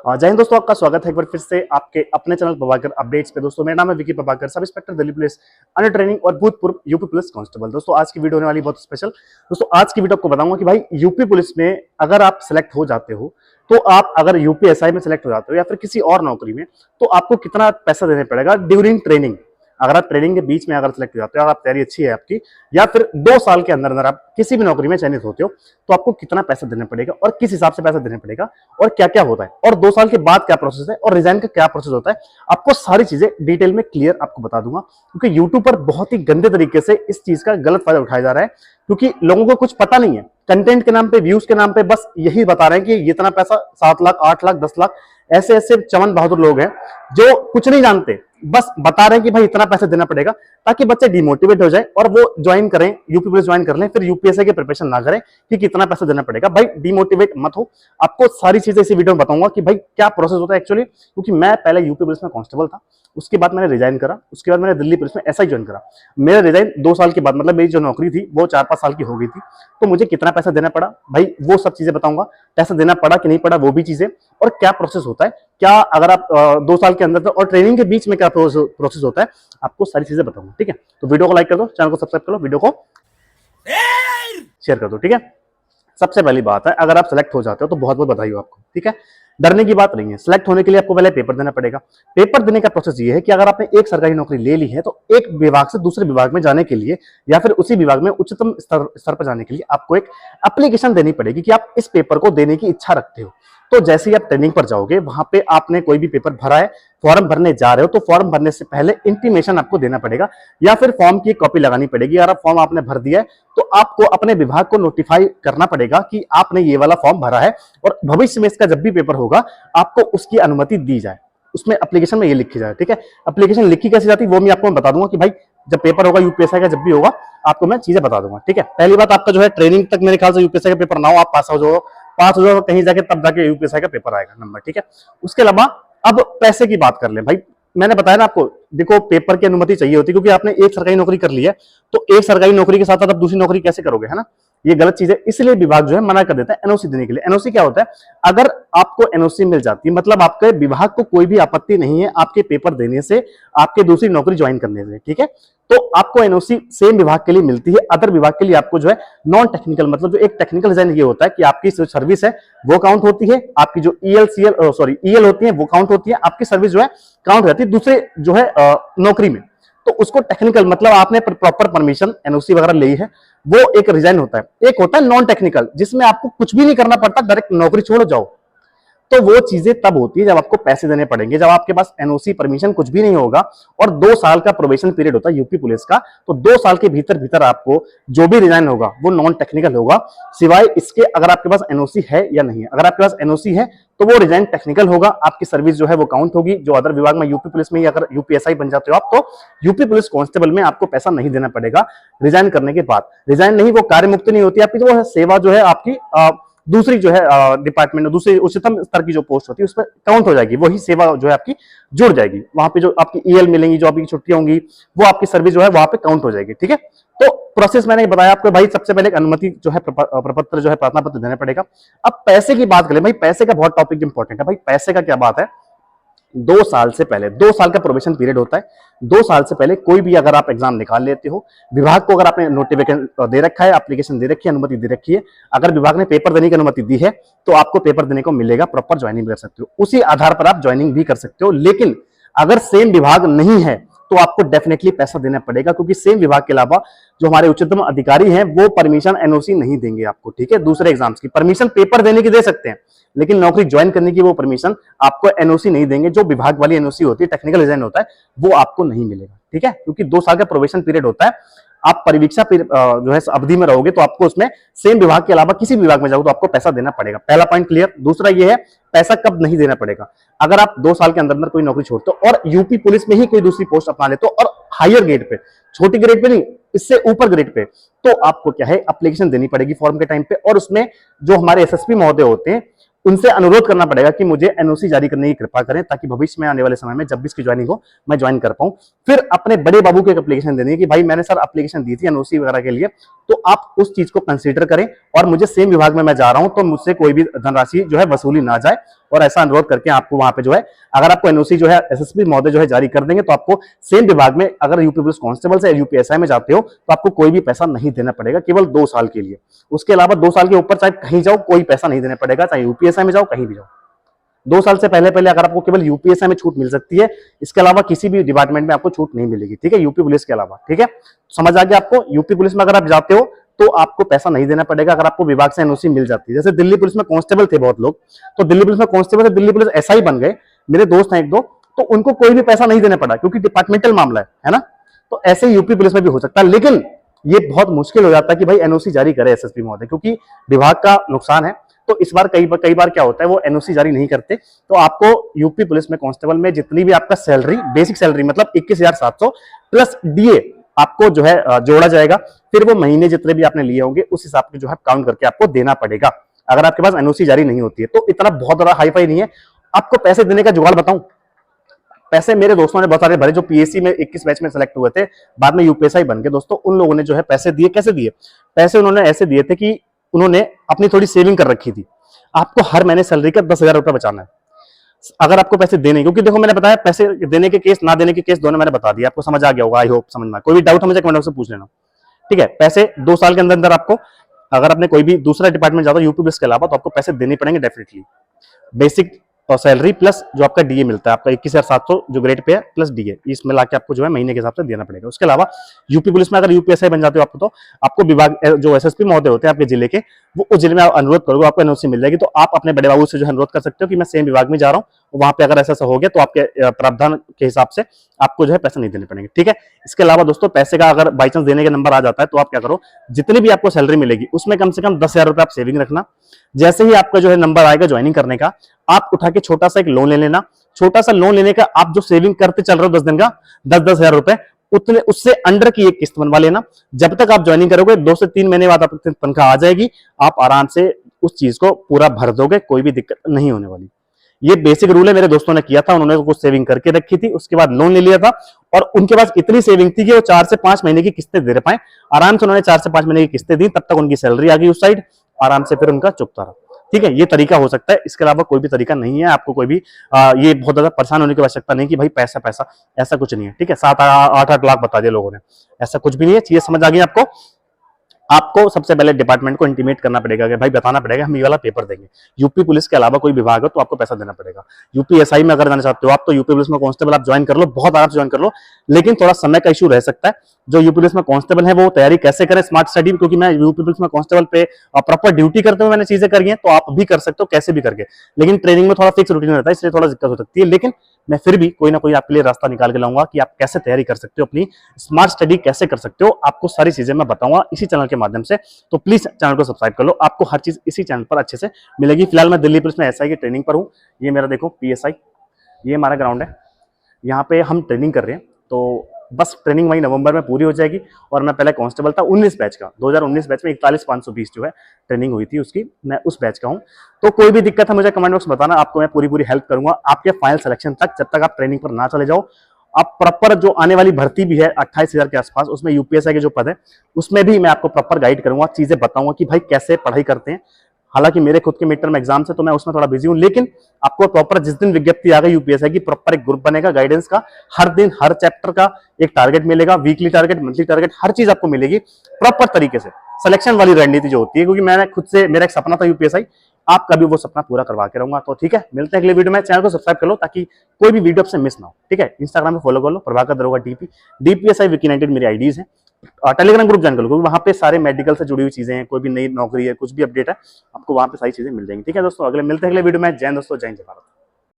जय हिंद दोस्तों, आपका स्वागत है एक बार फिर से आपके अपने चैनल प्रभाकर अपडेट्स पे। दोस्तों मेरा नाम है Vicky Prabhakar, sub inspector Delhi police under training और भूतपूर्व यूपी पुलिस कांस्टेबल। दोस्तों आज की वीडियो होने वाली बहुत स्पेशल। दोस्तों आज की वीडियो आपको बताऊंगा कि भाई यूपी पुलिस में अगर आप सिलेक्ट हो जाते हो तो आप अगर यूपीएसआई में सिलेक्ट हो जाते हो या फिर किसी और नौकरी में तो आपको कितना पैसा देना पड़ेगा ड्यूरिंग ट्रेनिंग। अगर आप ट्रेनिंग के बीच में अगर सिलेक्ट हो जाते हो, अगर आप तैयारी अच्छी है आपकी, या फिर 2 साल के अंदर अंदर आप किसी भी नौकरी में चयनित होते हो तो आपको कितना पैसा देना पड़ेगा और किस हिसाब से पैसा देना पड़ेगा और क्या क्या होता है और 2 साल के बाद क्या प्रोसेस है और रिजाइन का क्या प्रोसेस होता है, आपको सारी चीजें डिटेल में क्लियर आपको बता दूंगा। क्योंकि यूट्यूब पर बहुत ही गंदे तरीके से इस चीज का गलत फायदा उठाया जा रहा है, क्योंकि लोगों को कुछ पता नहीं है। कंटेंट के नाम पे, व्यूज के नाम पे बस यही बता रहे हैं कि इतना पैसा 7 लाख 8 लाख 10 लाख, ऐसे ऐसे चमन बहादुर लोग हैं जो कुछ नहीं जानते, बस बता रहे हैं कि भाई इतना पैसा देना पड़ेगा ताकि बच्चे डिमोटिवेट हो जाए और वो ज्वाइन करें, यूपी पुलिस ज्वाइन कर लें, फिर यूपीएससी की प्रिपरेशन ना करें कि कितना पैसा देना पड़ेगा। भाई डिमोटिवेट मत हो, आपको सारी चीजें इसी वीडियो में बताऊंगा कि भाई क्या प्रोसेस होता है एक्चुअली। क्योंकि मैं पहले यूपी पुलिस में कांस्टेबल था, उसके बाद मैंने रिजाइन करा, उसके बाद मैंने दिल्ली पुलिस में एसआई ज्वाइन करा। मेरा रिजाइन 2 साल के बाद, मतलब मेरी जो नौकरी थी वो 4-5 साल की हो गई थी, तो मुझे कितना पैसा देना पड़ा भाई वो सब चीजें बताऊंगा। पैसा देना पड़ा कि नहीं पड़ा वो भी चीजें, और क्या प्रोसेस होता है, क्या अगर आप 2 साल के अंदर और ट्रेनिंग के बीच में क्या प्रोसेस होता है, आपको सारी चीजें बताऊंगा। ठीक है, तो वीडियो को लाइक कर दो, चैनल को सब्सक्राइब कर लो, वीडियो को शेयर कर दो। ठीक है, सबसे पहली बात है, अगर आप सेलेक्ट हो जाते हो तो बहुत बहुत बधाई हो आपको। ठीक है, डरने की बात नहीं है। सिलेक्ट होने के लिए आपको पहले पेपर देना पड़ेगा। पेपर देने का प्रोसेस ये है कि अगर आपने एक सरकारी नौकरी ले ली है तो एक विभाग से दूसरे विभाग में जाने के लिए या फिर उसी विभाग में उच्चतम स्तर पर जाने के लिए आपको एक एप्लीकेशन देनी पड़ेगी कि आप इस पेपर को देने की इच्छा रखते हो। तो जैसे ही आप ट्रेनिंग पर जाओगे, वहां पे आपने कोई भी पेपर भरा है, फॉर्म भरने जा रहे हो, तो फॉर्म भरने से पहले इंटीमेशन आपको देना पड़ेगा या फिर फॉर्म की कॉपी लगानी पड़ेगी। अगर फॉर्म आपने भर दिया है तो आपको अपने विभाग को नोटिफाई करना पड़ेगा कि आपने ये वाला फॉर्म भरा है और भविष्य में इसका जब भी पेपर होगा आपको उसकी अनुमति दी जाए। उसमें एप्लीकेशन में ये लिखी जाए। ठीक है, एप्लीकेशन लिखी कैसे जाती है वो मैं आपको बता दूंगा कि भाई जब पेपर होगा यूपीएससी का, जब भी होगा आपको मैं चीजें बता दूंगा। ठीक है, पहली बात, आपका जो है ट्रेनिंग तक मेरे ख्याल से यूपीएससी का पेपर ना हो, आप पास हो जाओ, कहीं जाके तब जाके यूपीएससी का पेपर आएगा नंबर। ठीक है, उसके अलावा अब पैसे की बात कर ले भाई। मैंने बताया ना आपको, देखो पेपर की अनुमति चाहिए होती है क्योंकि आपने एक सरकारी नौकरी कर ली है, तो एक सरकारी नौकरी के साथ साथ आप दूसरी नौकरी कैसे करोगे, है ना। ये गलत चीज है, इसलिए विभाग जो है मना कर देता है एनओसी देने के लिए। एनओसी क्या होता है, अगर आपको एनओसी मिल जाती है मतलब आपके विभाग को कोई भी आपत्ति नहीं है आपके पेपर देने से, आपके दूसरी नौकरी ज्वाइन करने से। ठीक है, तो आपको एनओसी सेम विभाग के लिए मिलती है, अदर विभाग के लिए आपको जो है नॉन टेक्निकल, मतलब जो एक टेक्निकल डिजाइन ये होता है कि आपकी जो सर्विस है वो काउंट होती है, आपकी जो ईएल होती है वो काउंट होती है, आपकी सर्विस जो है काउंट रहती है दूसरे जो है नौकरी में। तो उसको टेक्निकल मतलब आपने प्रॉपर परमिशन एनओसी वगैरह ली है, वो एक रिजाइन होता है। एक होता है नॉन टेक्निकल जिसमें आपको कुछ भी नहीं करना पड़ता, डायरेक्ट नौकरी छोड़ जाओ। तो वो चीजें तब होती है जब आपको पैसे देने पड़ेंगे, जब आपके पास एनओसी परमिशन कुछ भी नहीं होगा और 2 साल का प्रोबेशन पीरियड होता है यूपी पुलिस का। तो 2 साल के भीतर भीतर आपको जो भी रिजाइन होगा वो नॉन टेक्निकल होगा, सिवाय इसके अगर आपके पास एनओसी है या नहीं है। अगर आपके पास एनओसी है तो वो रिजाइन टेक्निकल होगा, आपकी सर्विस जो है वो काउंट होगी। जो अदर विभाग में यूपी पुलिस में ही अगर यूपीएसआई बन जाते हो आप, तो यूपी पुलिस कांस्टेबल में आपको पैसा नहीं देना पड़ेगा रिजाइन करने के बाद। रिजाइन नहीं, वो कार्य मुक्ति नहीं होती आपकी, जो है सेवा जो है आपकी दूसरी जो है डिपार्टमेंट, दूसरी उच्चतम स्तर की जो पोस्ट होती है उस पर काउंट हो जाएगी, वही सेवा जो है आपकी जुड़ जाएगी। वहां पे जो आपकी ईएल मिलेंगी, जो आपकी छुट्टियां होंगी, वो आपकी सर्विस जो है वहां पे काउंट हो जाएगी। ठीक है, तो प्रोसेस मैंने बताया आपको भाई। सबसे पहले अनुमति जो है प्रपत्र जो है प्रार्थना पत्र देना पड़ेगा। अब पैसे की बात करें भाई, पैसे का बहुत टॉपिक इंपॉर्टेंट है भाई। पैसे का क्या बात है, 2 साल से पहले, 2 साल का प्रोबेशन पीरियड होता है, 2 साल से पहले कोई भी अगर आप एग्जाम निकाल लेते हो, विभाग को अगर आपने नोटिफिकेशन दे रखा है, एप्लीकेशन दे रखी है, अनुमति दे रखी है, अगर विभाग ने पेपर देने की अनुमति दी है तो आपको पेपर देने को मिलेगा, प्रॉपर ज्वाइनिंग कर सकते हो, उसी आधार पर आप ज्वाइनिंग भी कर सकते हो। लेकिन अगर सेम विभाग नहीं है तो आपको डेफिनेटली पैसा देना पड़ेगा, क्योंकि सेम विभाग के अलावा जो हमारे उच्चतम अधिकारी हैं वो परमिशन एनओसी नहीं देंगे आपको। ठीक है, दूसरे एग्जाम्स की परमिशन पेपर देने की दे सकते हैं, लेकिन नौकरी ज्वाइन करने की वो परमिशन आपको एनओसी नहीं देंगे। जो विभाग वाली एनओसी होती है, टेक्निकल डिजाइन होता है, वो आपको नहीं मिलेगा। ठीक है, क्योंकि 2 साल का प्रोबेशन पीरियड होता है। आप परिवीक्षा जो है अवधि में रहोगे तो आपको उसमें सेम विभाग के अलावा किसी विभाग में जाओ तो आपको पैसा देना पड़ेगा। पहला पॉइंट क्लियर। दूसरा ये है, पैसा कब नहीं देना पड़ेगा, अगर आप 2 साल के अंदर अंदर कोई नौकरी छोड़ते हो और यूपी पुलिस में ही कोई दूसरी पोस्ट अपना लेते हो और हायर ग्रेड पे, छोटी ग्रेड पे नहीं, इससे ऊपर ग्रेड पे, तो आपको क्या है एप्लीकेशन देनी पड़ेगी फॉर्म के टाइम पे, और उसमें जो हमारे एसएसपी महोदय होते हैं उनसे अनुरोध करना पड़ेगा कि मुझे एनओसी जारी करने की कृपा करें, ताकि भविष्य में आने वाले समय में जब भी इसकी ज्वाइनिंग हो मैं ज्वाइन कर पाऊं। फिर अपने बड़े बाबू को एक एप्लीकेशन देनी है कि भाई मैंने सर एप्लीकेशन दी थी एनओसी वगैरह के लिए, तो आप उस चीज को कंसीडर करें और मुझे सेम विभाग में मैं जा रहा हूं तो मुझसे कोई भी धनराशि जो है वसूली ना जाए और ऐसा अनुरोध करके आपको वहां पे जो है, अगर आपको एनओसी जो है एसएसपी महोदय जो है जारी कर देंगे, तो आपको सेम विभाग में अगर यूपी पुलिस कांस्टेबल से यूपीएसआई में जाते हो तो आपको कोई भी पैसा नहीं देना पड़ेगा, केवल 2 साल के लिए। उसके अलावा 2 साल के ऊपर चाहे कहीं जाओ कोई पैसा नहीं देना पड़ेगा, चाहे यूपीएसआई में जाओ कहीं भी जाओ। 2 साल से पहले पहले अगर आपको केवल यूपीएसआई में छूट मिल सकती है, इसके अलावा किसी भी डिपार्टमेंट में आपको छूट नहीं मिलेगी, ठीक है, यूपी पुलिस के अलावा, ठीक है। समझ आ गया आपको? यूपी पुलिस में अगर आप जाते हो तो आपको पैसा नहीं देना पड़ेगा अगर आपको विभाग से एनओसी मिल जाती है। जैसे दिल्ली पुलिस में कांस्टेबल थे बहुत लोग, तो दिल्ली पुलिस में कांस्टेबल से दिल्ली पुलिस एसआई बन गए, मेरे दोस्त हैं एक दो, तो उनको कोई भी पैसा नहीं देना पड़ा क्योंकि डिपार्टमेंटल मामला है ना। तो ऐसे यूपी पुलिस में भी हो सकता है, लेकिन ये बहुत मुश्किल हो जाता है कि भाई एनओसी जारी करे एसएसपी महोदय, क्योंकि विभाग का नुकसान है। तो इस बार कई बार क्या होता है, वो एनओसी जारी नहीं करते। तो आपको यूपी पुलिस में कांस्टेबल में जितनी भी आपका सैलरी, बेसिक सैलरी मतलब 21,700 प्लस डीए आपको जो है जोड़ा जाएगा, फिर वो महीने जितने भी आपने लिए होंगे उस हिसाब से जो है काउंट करके आपको देना पड़ेगा, अगर आपके पास एनओसी जारी नहीं होती है। तो इतना बहुत बड़ा हाई फाई नहीं है। आपको पैसे देने का जुगाड़ बताऊं, पैसे मेरे दोस्तों ने बहुत सारे भरे जो पीएससी में 21 बैच में सेलेक्ट हुए थे, बाद में यूपीएसआई बन गए दोस्तों, उन लोगों ने जो है पैसे दिए। कैसे दिए पैसे? उन्होंने ऐसे दिए थे कि उन्होंने अपनी थोड़ी सेविंग कर रखी थी। आपको हर महीने सैलरी का 10,000 रुपए बचाना है अगर आपको पैसे देने, क्योंकि देखो मैंने बताया पैसे देने के केस, ना देने के केस दोनों मैंने बता दिया, आपको समझ आ गया होगा, आई होप समझ में। कोई भी डाउट है मुझे कमेंट बॉक्स में पूछ लेना, ठीक है। पैसे 2 साल के अंदर अंदर आपको, अगर आपने कोई भी दूसरा डिपार्टमेंट जाता हो यूपी पुलिस के अलावा, तो आपको पैसे देने पड़ेंगे डेफिनेटली। बेसिक और सैलरी प्लस जो आपका डीए मिलता है, आपका 21,700 जो ग्रेड पे है प्लस डीए, इसमें लाके आपको जो है महीने के हिसाब से देना पड़ेगा। उसके अलावा यूपी पुलिस में अगर यूपीएसआई बन जाते हो आपको, तो आपको विभाग जो एसएसपी महोदय होते हैं आपके जिले के, वो उस जिले में अनुरोध करोगे, आपको एनओसी मिल जाएगी। तो आप अपने बड़े बाबू से जो है अनुरोध कर सकते हो कि मैं सेम विभाग में जा रहा हूँ, वहां पे अगर ऐसा हो गया तो आपके प्रावधान के हिसाब से आपको जो है पैसा नहीं देने पड़ेंगे, ठीक है। इसके अलावा दोस्तों पैसे का अगर बाई चांस देने का नंबर आ जाता है, तो आप क्या करो, जितनी भी आपको सैलरी मिलेगी उसमें कम से कम 10,000 रुपए आप सेविंग रखना। जैसे ही आपका जो है नंबर आएगा ज्वाइनिंग करने का, आप उठा के छोटा सा एक लोन ले लेना। छोटा सा लोन लेने का, आप जो सेविंग करते चल रहे हो 10 दिन का 10,000 रुपए, उतने उससे अंडर की एक किस्त बनवा लेना। जब तक आप ज्वाइनिंग करोगे 2 से 3 महीने बाद आपकी तनख्वाह आ जाएगी, आप आराम से उस चीज को पूरा भर दोगे, कोई भी दिक्कत नहीं होने वाली। ये बेसिक रूल है, मेरे दोस्तों ने किया था, उन्होंने कुछ सेविंग करके रखी थी, उसके बाद लोन ले लिया था, और उनके पास इतनी सेविंग थी कि वो 4 से 5 महीने की किस्तें दे पाए। आराम से उन्होंने 4 से 5 महीने की किस्तें दी, तब तक उनकी सैलरी आ गई उस साइड, आराम से फिर उनका चुकता रहा, ठीक है। ये तरीका हो सकता है, इसके अलावा कोई भी तरीका नहीं है। आपको कोई भी ये बहुत ज्यादा परेशान होने की आवश्यकता नहीं कि भाई पैसा पैसा, ऐसा कुछ नहीं है, ठीक है। 7-8 लाख बता दिए लोगों ने, ऐसा कुछ भी नहीं है। चीजें समझ आ गई आपको? आपको सबसे पहले डिपार्टमेंट को इंटीमेट करना पड़ेगा कि भाई बताना पड़ेगा हम ये वाला पेपर देंगे। यूपी पुलिस के अलावा कोई विभाग हो तो आपको पैसा देना पड़ेगा। यूपीएसआई में अगर जाना चाहते हो आप, तो यूपी पुलिस में कांस्टेबल आप ज्वाइन कर लो, बहुत आराम से ज्वाइन कर लो, लेकिन थोड़ा समय का इशू रह सकता है। जो यूपी पुलिस में कांस्टेबल है वो तैयारी कैसे करें, स्मार्ट स्टडी, क्योंकि मैं यूपी पुलिस में कांस्टेबल पे प्रॉपर ड्यूटी करते हुए मैंने चीजें करी हैं, तो आप भी कर सकते हो कैसे भी करके, लेकिन ट्रेनिंग में थोड़ा फिक्स रूटीन रहता है, इसलिए थोड़ा दिक्कत हो सकती है। लेकिन मैं फिर भी कोई ना कोई आपके लिए रास्ता निकाल के लाऊंगा कि आप कैसे तैयारी कर सकते हो, अपनी स्मार्ट स्टडी कैसे कर सकते हो, आपको सारी चीजें मैं बताऊंगा इसी चैनल के माध्यम से। तो प्लीज चैनल को सब्सक्राइब कर लो, आपको हर चीज इसी चैनल पर अच्छे से मिलेगी। फिलहाल मैं दिल्ली पुलिस में एसआई की ट्रेनिंग पर हूँ। ये मेरा देखो पीएसआई, ये हमारा ग्राउंड है, यहाँ पे हम ट्रेनिंग कर रहे हैं। तो बस ट्रेनिंग वही नवंबर में पूरी हो जाएगी। और मैं पहले कांस्टेबल था 19 बैच का, 2019 बैच में 41,520 जो है ट्रेनिंग हुई थी उसकी, मैं उस बैच का हूँ। तो कोई भी दिक्कत है मुझे कमेंट बॉक्स में बताना, आपको मैं पूरी हेल्प करूंगा आपके फाइनल सिलेक्शन तक, जब तक आप ट्रेनिंग पर ना चले जाओ। आप प्रॉपर जो आने वाली भर्ती भी है 28,000 के आसपास, उसमें यूपीएसआई के जो पद है उसमें भी मैं आपको प्रॉपर गाइड करूंगा, चीजें बताऊंगा कि भाई कैसे पढ़ाई करते हैं। हालांकि मेरे खुद के मिड टर्म एग्जाम से तो मैं उसमें थोड़ा बिजी हूं, लेकिन आपको प्रॉपर जिस दिन विज्ञप्ति आ गई यूपीएसआई की, प्रॉपर एक ग्रुप बनेगा गाइडेंस का, हर दिन हर चैप्टर का एक टारगेट मिलेगा, वीकली टारगेट, मंथली टारगेट, हर चीज आपको मिलेगी प्रॉपर तरीके से। सिलेक्शन वाली रणनीति जो होती है, क्योंकि मैंने खुद से, मेरा एक सपना था यूपीएसआई, आपका भी वो सपना पूरा करवा के रहूंगा। तो ठीक है, मिलते हैं अगले वीडियो में। चैनल को सब्सक्राइब कर लो ताकि कोई भी वीडियो आपसे मिस ना हो, ठीक है। इंस्टाग्राम में फॉलो कर लो, प्रभाकर दरोगा टीपी, डीपीएसआई विकी 19 मेरी आईडीज है। टेलीग्राम ग्रुप ज्वाइन कर लो, क्योंकि वहां पे सारे मेडिकल से जुड़ी हुई चीजें हैं, कोई भी नई नौकरी है, कुछ भी अपडेट है, आपको वहां पे सारी चीजें मिल जाएंगी, ठीक है दोस्तों। अगले मिलते हैं अगले वीडियो में। जय हिंद दोस्तों, जय हिंद, जय भारत।